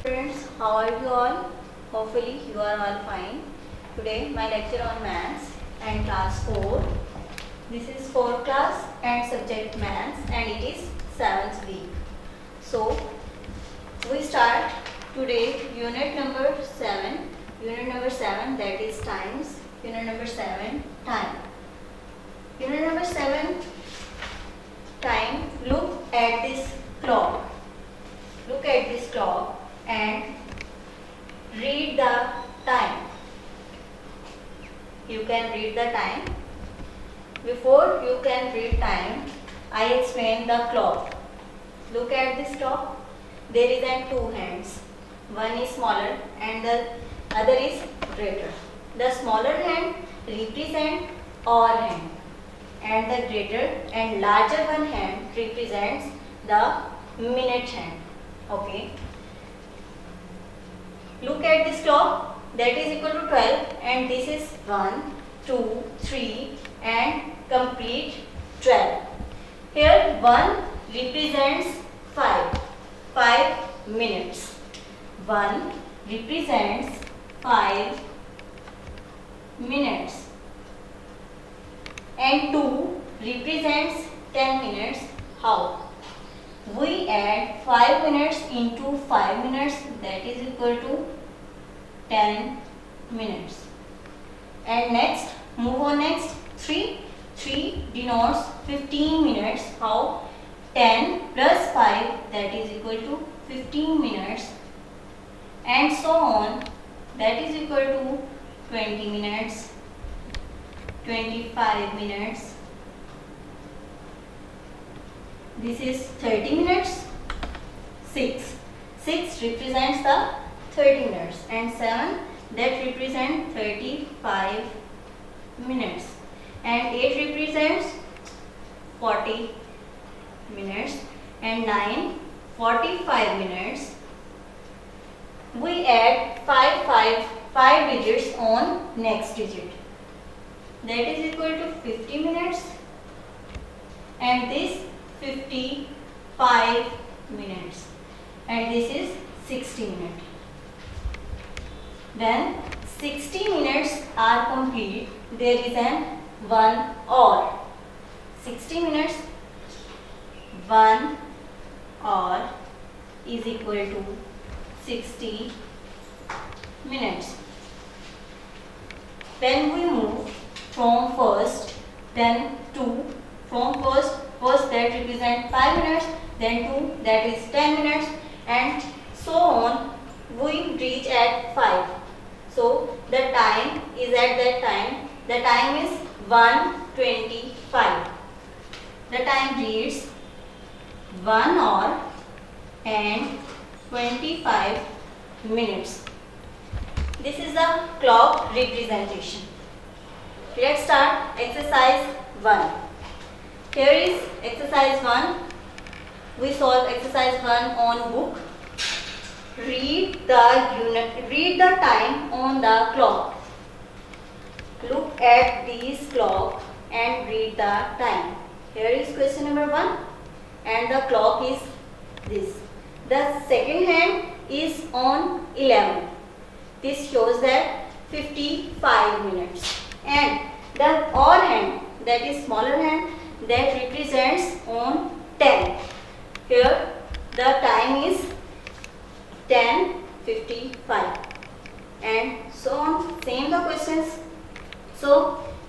Friends, how are you all? Hopefully you are all fine. Today my lecture on maths and class 4. This is 4th class and subject maths and it is 7th week. So we start today unit number 7. Unit number 7, that is times. Unit number 7, time. Unit number 7, time. Look at this clock. Look at this clock and read the time. You can read the time. Before you can read time, I explain the clock. Look at this clock. There is two hands. One is smaller and the other is greater. The smaller hand represents hour hand and the greater and larger one hand represents the minute hand. Okay. Look at this clock, that is equal to 12 and this is 1, 2, 3 and complete 12. Here 1 represents 5 minutes. 1 represents 5 minutes and 2 represents 10 minutes. How? We add 5 minutes into 5 minutes, that is equal to 10 minutes. And next, move on next, 3 denotes 15 minutes. How? 10 plus 5, that is equal to 15 minutes. And so on, that is equal to 20 minutes, 25 minutes. This is 30 minutes. 6 represents the 30 minutes and 7 that represents 35 minutes and 8 represents 40 minutes and 9 45 minutes. We add 5 digits on next digit, that is equal to 50 minutes and this 55 minutes and this is 60 minutes. When 60 minutes are complete, there is an 1 hour. 60 minutes, 1 hour is equal to 60 minutes. When we move from first, then 2, from first that represents 5 minutes, then 2 that is 10 minutes and so on, we reach at 5. So the time is at that time, the time is 1:25. The time reads 1 hour and 25 minutes. This is the clock representation. Let's start exercise 1. Here is exercise 1. We solve exercise 1 on book. Read the time on the clock. Look at this clock and read the time. Here is question number 1 and the clock is this. The second hand is on 11. This shows that 55 minutes and the hour hand, that is smaller hand, that represents on 10. Here the time is 10:55 and so on. Same the questions, so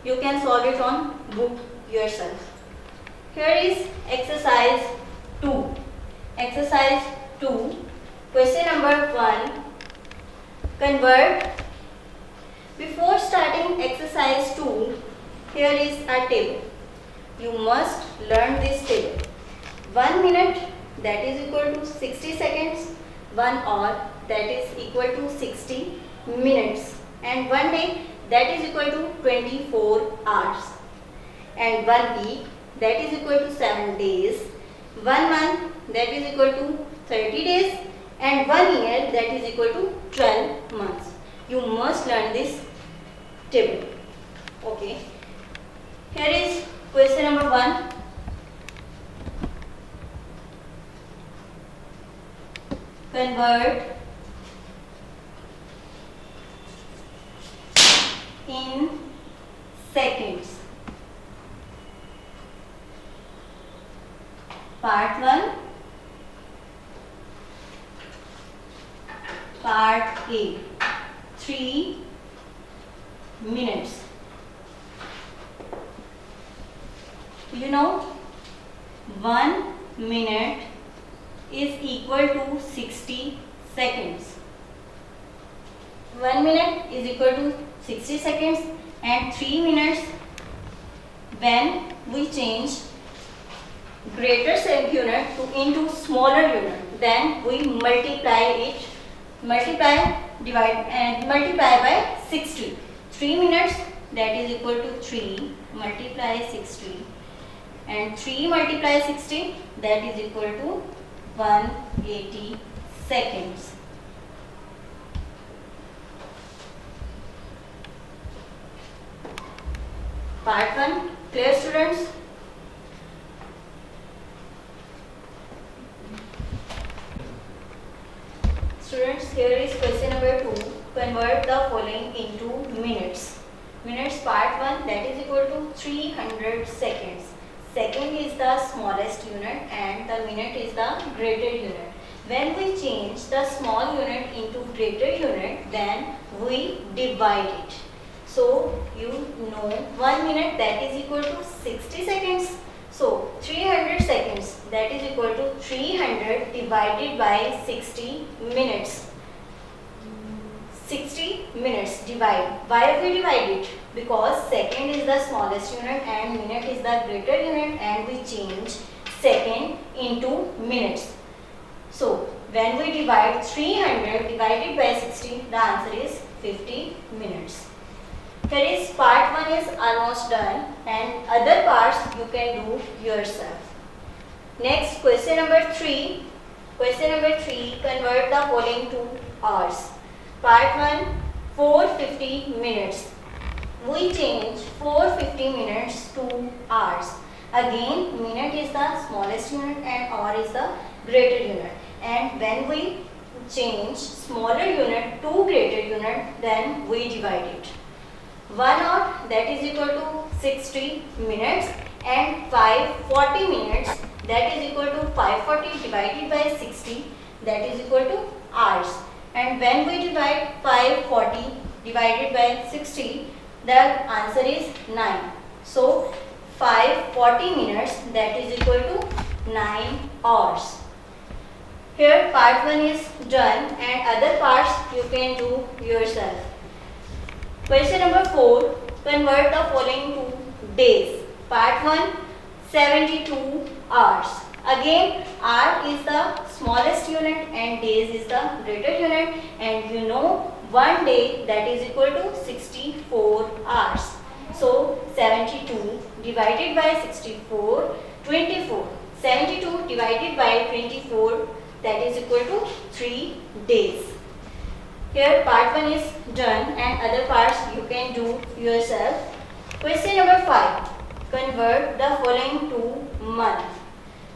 you can solve it on book yourself. Here is exercise 2. Exercise 2, question number 1. Convert. Before starting exercise 2, here is a table. You must learn this table. 1 minute, that is equal to 60 seconds. 1 hour, that is equal to 60 minutes. And 1 day, that is equal to 24 hours. And 1 week, that is equal to 7 days. 1 month, that is equal to 30 days. And 1 year, that is equal to 12 months. You must learn this table. Okay. Here is question number 1. Convert in seconds. Part 1. Part A. 3 minutes. You know, 1 minute is equal to 60 seconds. 1 minute is equal to 60 seconds, and 3 minutes, when we change greater unit into smaller unit, then we multiply by 60. 3 minutes, that is equal to 3 multiply 60, and 3 multiply 60, that is equal to 180 seconds. Part 1, clear students? Students, here is question number 2. Convert the following into minutes. Minutes part 1, that is equal to 300 seconds. Second is the smallest unit and the minute is the greater unit. When we change the small unit into greater unit, then we divide it. So you know 1 minute, that is equal to 60 seconds. So 300 seconds, that is equal to 300 divided by 60 minutes. 60 minutes divide. Why we divide it? Because second is the smallest unit and minute is the greater unit, and we change second into minutes. So when we divide 300 divided by 60, the answer is 50 minutes. Here is part 1 is almost done, and other parts you can do yourself. Next, question number 3. Question number 3, convert the following to hours. Part 1, 450 minutes. We change 450 minutes to hours. Again, minute is the smallest unit and hour is the greater unit. And when we change smaller unit to greater unit, then we divide it. 1 hour, that is equal to 60 minutes, and 540 minutes, that is equal to 540 divided by 60, that is equal to hours. And when we divide 540 divided by 60, the answer is 9. So 540 minutes, that is equal to 9 hours. Here part 1 is done, and other parts you can do yourself. Question number 4, convert the following to days. Part 1, 72 hours. Again, hour is the smallest unit and days is the greater unit, and you know 1 day, that is equal to 64 hours. So 72 divided by 64, 24. 72 divided by 24, that is equal to 3 days. Here part 1 is done and other parts you can do yourself. Question number 5. Convert the following to month.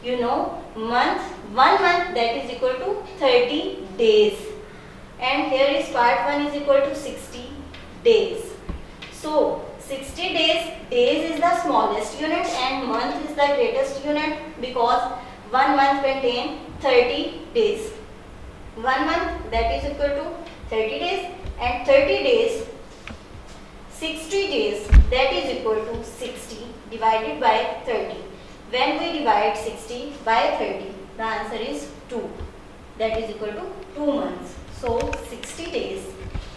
You know month, 1 month, that is equal to 30 days. And here is part 1 is equal to 60 days. So 60 days, days is the smallest unit and month is the greatest unit, because 1 month contains 30 days. 1 month, that is equal to 30 days, and 30 days, 60 days, that is equal to 60 divided by 30. When we divide 60 by 30, the answer is 2. That is equal to 2 months. So 60 days,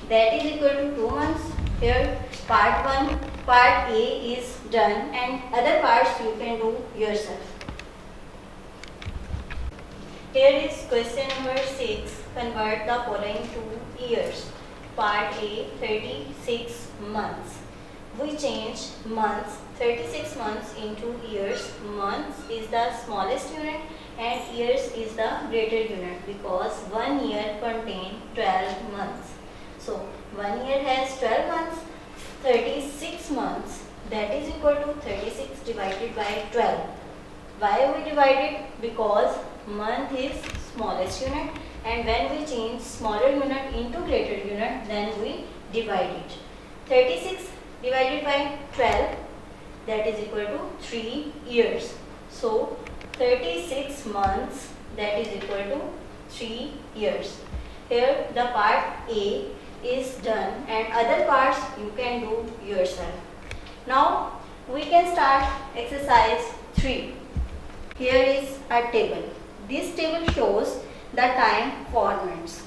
that is equal to 2 months. Here part 1, part A is done and other parts you can do yourself. Here is question number 6. Convert the following to years. Part A, 36 months. We change months, 36 months into years. Months is the smallest unit and years is the greater unit, because 1 year contains 12 months. So 1 year has 12 months, 36 months, that is equal to 36 divided by 12. Why we divide it? Because month is smallest unit, and when we change smaller unit into greater unit, then we divide it. 36 divided by 12, that is equal to 3 years. So 36 months, that is equal to 3 years. Here the part A is done and other parts you can do yourself. Now we can start exercise 3. Here is a table. This table shows the time formats.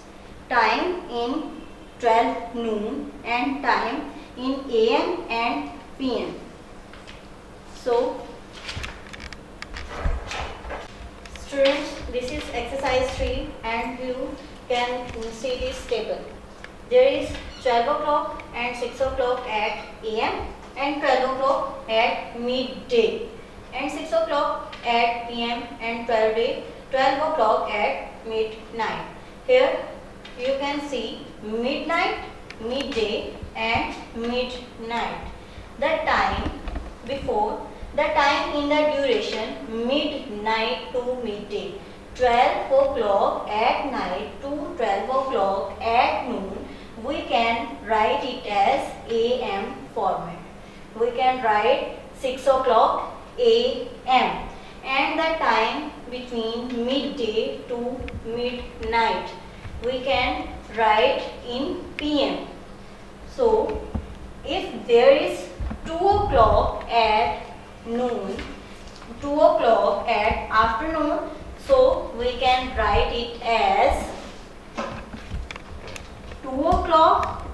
Time in 12 noon and time in AM and PM. So students, this is exercise 3 and you can see this table. There is 12 o'clock and 6 o'clock at AM and 12 o'clock at midday and 6 o'clock at PM and 12 o'clock at midnight. Here you can see midnight, midday and midnight. The time before, the time in the duration midnight to midday. 12 o'clock at night to 12 o'clock at noon, we can write it as AM format. We can write 6 o'clock AM and the time between midday to midnight we can write in PM. So if there is 2 o'clock at noon, 2 o'clock at afternoon, so we can write it as 2 o'clock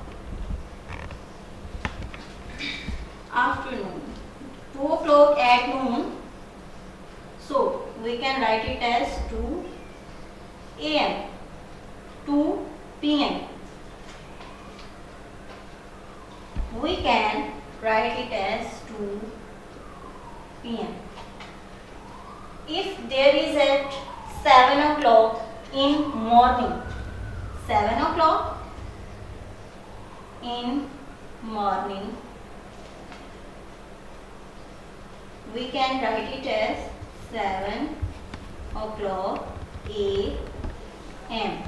afternoon, 2 o'clock at noon, so we can write it as 2 AM, 2 PM. We can write it as 2 PM. If there is at 7 o'clock in morning, 7 o'clock in morning, we can write it as 7 o'clock AM.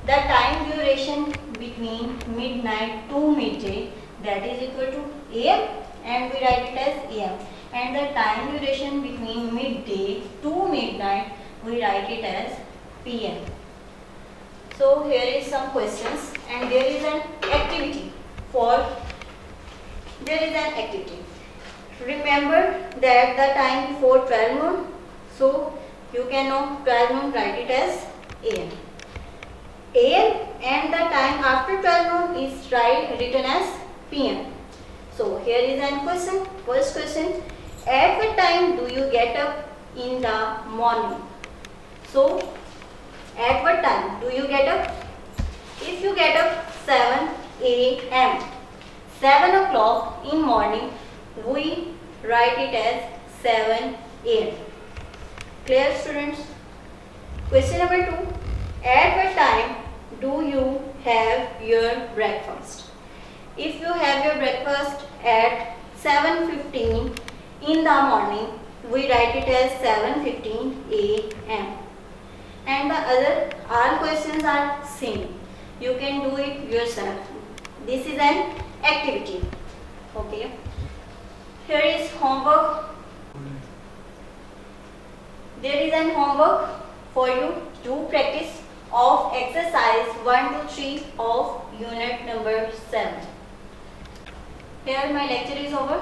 The time duration between midnight to midday, that is equal to AM and we write it as AM. And the time duration between midday to midnight, we write it as PM. So here is some questions and there is an activity Remember that the time before 12 noon, so you can know 12 noon, write it as AM. AM and the time after 12 noon is written as PM. So here is an question. First question, at what time do you get up in the morning? So at what time do you get up? If you get up 7 AM, 7 o'clock in morning, we write it as 7 AM. Clear, students? Question number 2, at what time do you have your breakfast? If you have your breakfast at 7:15 in the morning, we write it as 7:15 AM. And the all questions are same. You can do it yourself. This is an activity. Okay. Here is homework. There is an homework for you to practice of exercise 1 to 3 of unit number 7. Here my lecture is over.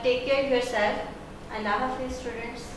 Take care of yourself. Allah Hafiz, students.